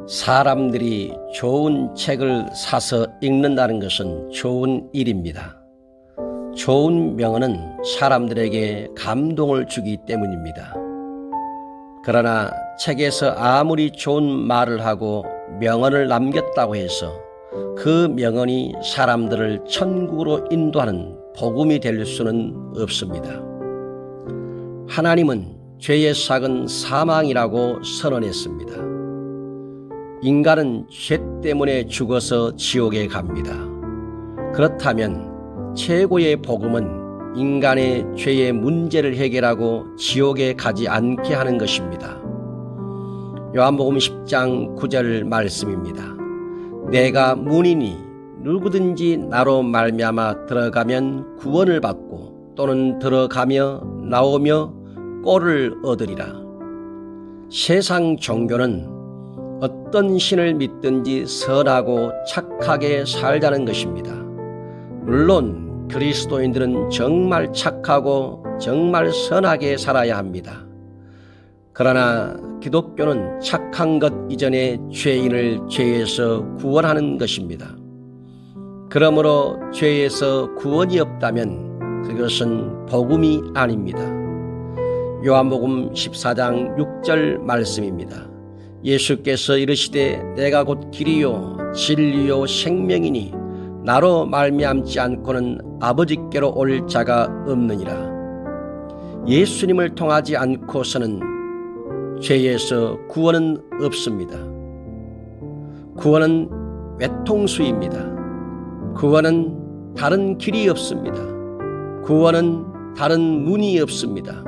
사람들이 좋은 책을 사서 읽는다는 것은 좋은 일입니다. 좋은 명언은 사람들에게 감동을 주기 때문입니다. 그러나 책에서 아무리 좋은 말을 하고 명언을 남겼다고 해서 그 명언이 사람들을 천국으로 인도하는 복음이 될 수는 없습니다. 하나님은 죄의 삭은 사망이라고 선언했습니다. 인간은 죄 때문에 죽어서 지옥에 갑니다. 그렇다면 최고의 복음은 인간의 죄의 문제를 해결하고 지옥에 가지 않게 하는 것입니다. 요한복음 10장 9절 말씀입니다. 내가 문이니 누구든지 나로 말미암아 들어가면 구원을 받고 또는 들어가며 나오며 꼴을 얻으리라. 세상 종교는 어떤 신을 믿든지 선하고 착하게 살자는 것입니다. 물론 그리스도인들은 정말 착하고 정말 선하게 살아야 합니다. 그러나 기독교는 착한 것 이전에 죄인을 죄에서 구원하는 것입니다. 그러므로 죄에서 구원이 없다면 그것은 복음이 아닙니다. 요한복음 14장 6절 말씀입니다. 예수께서 이르시되 내가 곧 길이요 진리요 생명이니 나로 말미암지 않고는 아버지께로 올 자가 없느니라. 예수님을 통하지 않고서는 죄에서 구원은 없습니다. 구원은 외통수입니다. 구원은 다른 길이 없습니다. 구원은 다른 문이 없습니다.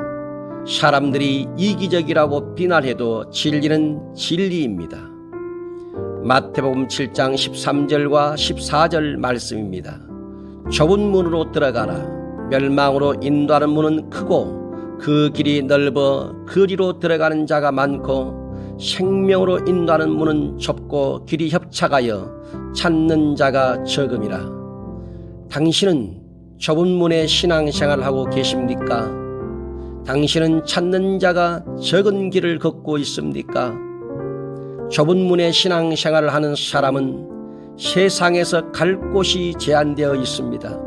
사람들이 이기적이라고 비난해도 진리는 진리입니다. 마태복음 7장 13절과 14절 말씀입니다. 좁은 문으로 들어가라. 멸망으로 인도하는 문은 크고 그 길이 넓어 그리로 들어가는 자가 많고 생명으로 인도하는 문은 좁고 길이 협착하여 찾는 자가 적음이라. 당신은 좁은 문에 신앙생활을 하고 계십니까? 당신은 찾는 자가 적은 길을 걷고 있습니까? 좁은 문에 신앙생활을 하는 사람은 세상에서 갈 곳이 제한되어 있습니다.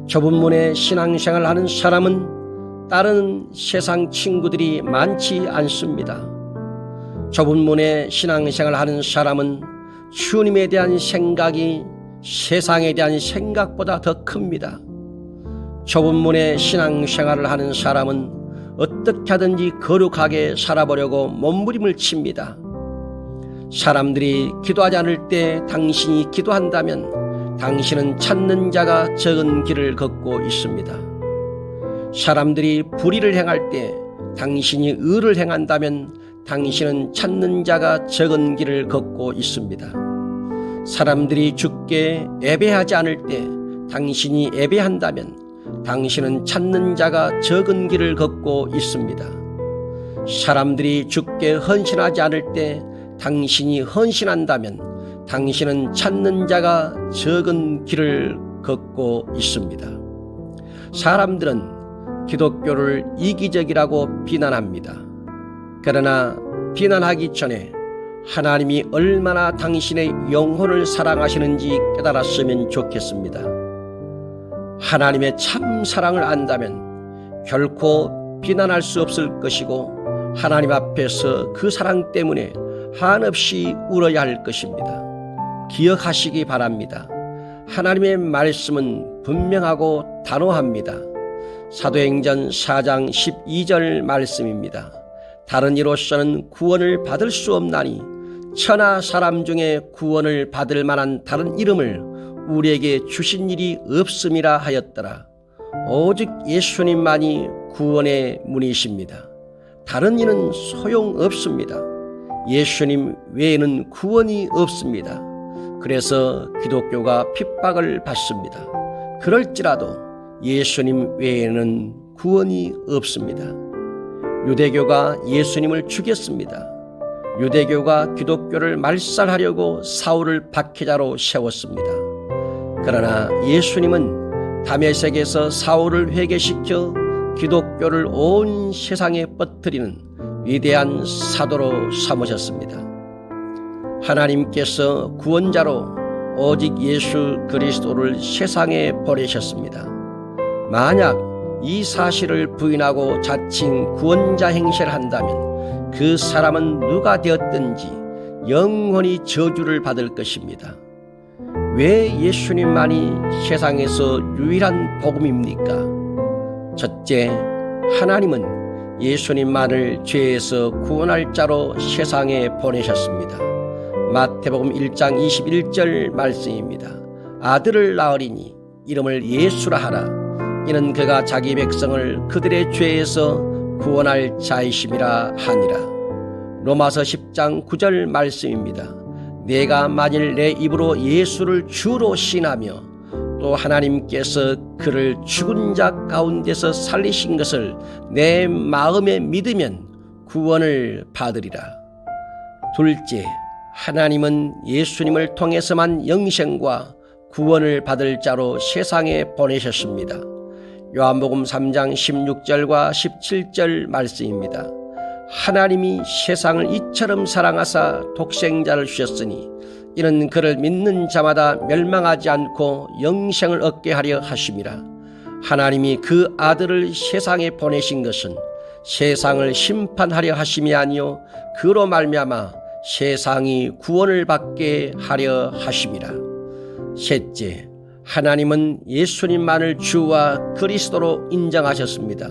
좁은 문에 신앙생활을 하는 사람은 다른 세상 친구들이 많지 않습니다. 좁은 문에 신앙생활을 하는 사람은 주님에 대한 생각이 세상에 대한 생각보다 더 큽니다. 좁은 문에 신앙생활을 하는 사람은 어떻게 하든지 거룩하게 살아보려고 몸부림을 칩니다. 사람들이 기도하지 않을 때 당신이 기도한다면 당신은 찾는 자가 적은 길을 걷고 있습니다. 사람들이 불의를 행할 때 당신이 의를 행한다면 당신은 찾는 자가 적은 길을 걷고 있습니다. 사람들이 주께 예배하지 않을 때 당신이 예배한다면 당신은 찾는 자가 적은 길을 걷고 있습니다. 사람들이 주께 헌신하지 않을 때 당신이 헌신한다면 당신은 찾는 자가 적은 길을 걷고 있습니다. 사람들은 기독교를 이기적이라고 비난합니다. 그러나 비난하기 전에 하나님이 얼마나 당신의 영혼을 사랑하시는지 깨달았으면 좋겠습니다. 하나님의 참 사랑을 안다면 결코 비난할 수 없을 것이고 하나님 앞에서 그 사랑 때문에 한없이 울어야 할 것입니다. 기억하시기 바랍니다. 하나님의 말씀은 분명하고 단호합니다. 사도행전 4장 12절 말씀입니다. 다른 이로서는 구원을 받을 수 없나니 천하 사람 중에 구원을 받을 만한 다른 이름을 우리에게 주신 일이 없음이라 하였더라. 오직 예수님만이 구원의 문이십니다. 다른 이는 소용없습니다. 예수님 외에는 구원이 없습니다. 그래서 기독교가 핍박을 받습니다. 그럴지라도 예수님 외에는 구원이 없습니다. 유대교가 예수님을 죽였습니다. 유대교가 기독교를 말살하려고 사울을 박해자로 세웠습니다. 그러나 예수님은 다메섹에서 사울을 회개시켜 기독교를 온 세상에 뻗뜨리는 위대한 사도로 삼으셨습니다. 하나님께서 구원자로 오직 예수 그리스도를 세상에 보내셨습니다. 만약 이 사실을 부인하고 자칭 구원자 행세를 한다면 그 사람은 누가 되었든지 영원히 저주를 받을 것입니다. 왜 예수님만이 세상에서 유일한 복음입니까? 첫째, 하나님은 예수님만을 죄에서 구원할 자로 세상에 보내셨습니다. 마태복음 1장 21절 말씀입니다. 아들을 낳으리니 이름을 예수라 하라. 이는 그가 자기 백성을 그들의 죄에서 구원할 자이심이라 하니라. 로마서 10장 9절 말씀입니다. 내가 만일 내 입으로 예수를 주로 신하며 또 하나님께서 그를 죽은 자 가운데서 살리신 것을 내 마음에 믿으면 구원을 받으리라. 둘째, 하나님은 예수님을 통해서만 영생과 구원을 받을 자로 세상에 보내셨습니다. 요한복음 3장 16절과 17절 말씀입니다. 하나님이 세상을 이처럼 사랑하사 독생자를 주셨으니 이는 그를 믿는 자마다 멸망하지 않고 영생을 얻게 하려 하심이라. 하나님이 그 아들을 세상에 보내신 것은 세상을 심판하려 하심이 아니요 그로 말미암아 세상이 구원을 받게 하려 하심이라. 셋째, 하나님은 예수님만을 주와 그리스도로 인정하셨습니다.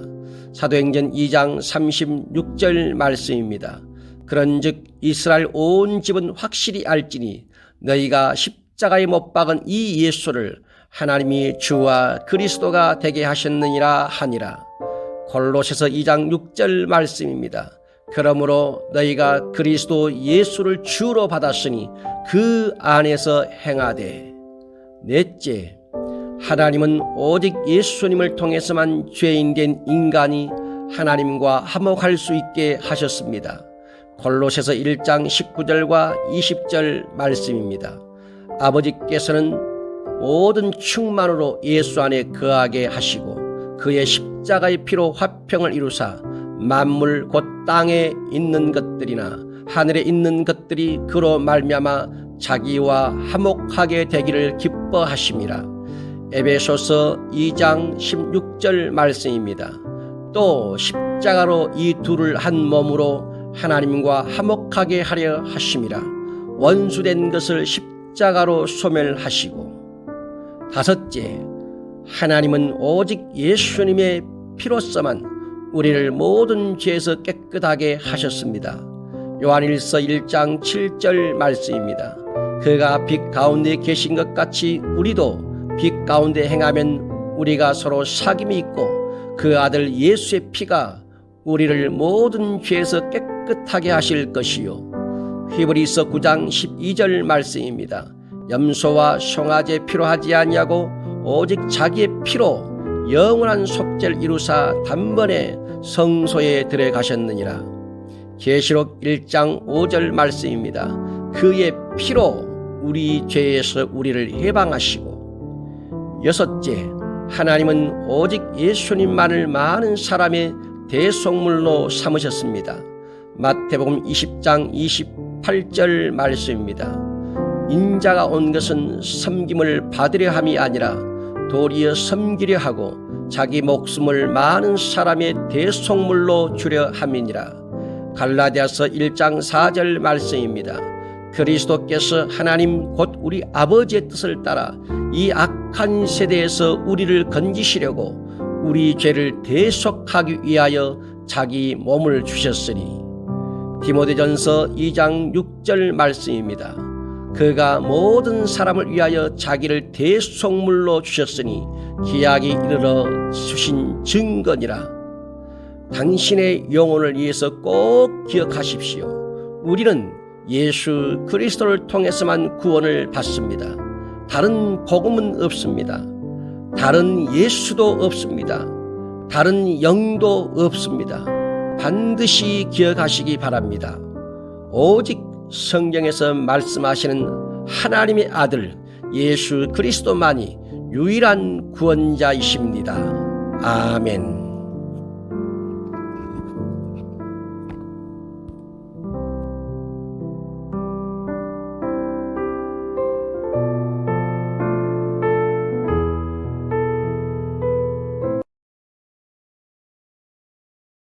사도행전 2장 36절 말씀입니다. 그런즉 이스라엘 온 집은 확실히 알지니 너희가 십자가에 못 박은 이 예수를 하나님이 주와 그리스도가 되게 하셨느니라 하니라. 골로새서 2장 6절 말씀입니다. 그러므로 너희가 그리스도 예수를 주로 받았으니 그 안에서 행하되. 넷째, 하나님은 오직 예수님을 통해서만 죄인 된 인간이 하나님과 화목할 수 있게 하셨습니다. 골로새서 1장 19절과 20절 말씀입니다. 아버지께서는 모든 충만으로 예수 안에 거하게 하시고 그의 십자가의 피로 화평을 이루사 만물 곧 땅에 있는 것들이나 하늘에 있는 것들이 그로 말미암아 자기와 화목하게 되기를 기뻐하심이라. 에베소서 2장 16절 말씀입니다. 또 십자가로 이 둘을 한 몸으로 하나님과 화목하게 하려 하심이라. 원수된 것을 십자가로 소멸하시고. 다섯째, 하나님은 오직 예수님의 피로서만 우리를 모든 죄에서 깨끗하게 하셨습니다. 요한일서 1장 7절 말씀입니다. 그가 빛 가운데 계신 것 같이 우리도 빛 가운데 행하면 우리가 서로 사귐이 있고 그 아들 예수의 피가 우리를 모든 죄에서 깨끗하게 하실 것이요. 히브리서 9장 12절 말씀입니다. 염소와 송아지의 피로 하지 아니하고 오직 자기의 피로 영원한 속죄를 이루사 단번에 성소에 들어가셨느니라. 계시록 1장 5절 말씀입니다. 그의 피로 우리 죄에서 우리를 해방하시고. 여섯째, 하나님은 오직 예수님만을 많은 사람의 대속물로 삼으셨습니다. 마태복음 20장 28절 말씀입니다. 인자가 온 것은 섬김을 받으려 함이 아니라 도리어 섬기려 하고 자기 목숨을 많은 사람의 대속물로 주려 함이니라. 갈라디아서 1장 4절 말씀입니다. 그리스도께서 하나님 곧 우리 아버지의 뜻을 따라 이 악한 세대에서 우리를 건지시려고 우리 죄를 대속하기 위하여 자기 몸을 주셨으니. 디모데전서 2장 6절 말씀입니다. 그가 모든 사람을 위하여 자기를 대속물로 주셨으니 기약이 이르러 주신 증거니라. 당신의 영혼을 위해서 꼭 기억하십시오. 우리는 예수 그리스도를 통해서만 구원을 받습니다. 다른 복음은 없습니다. 다른 예수도 없습니다. 다른 영도 없습니다. 반드시 기억하시기 바랍니다. 오직 성경에서 말씀하시는 하나님의 아들 예수 그리스도만이 유일한 구원자이십니다. 아멘.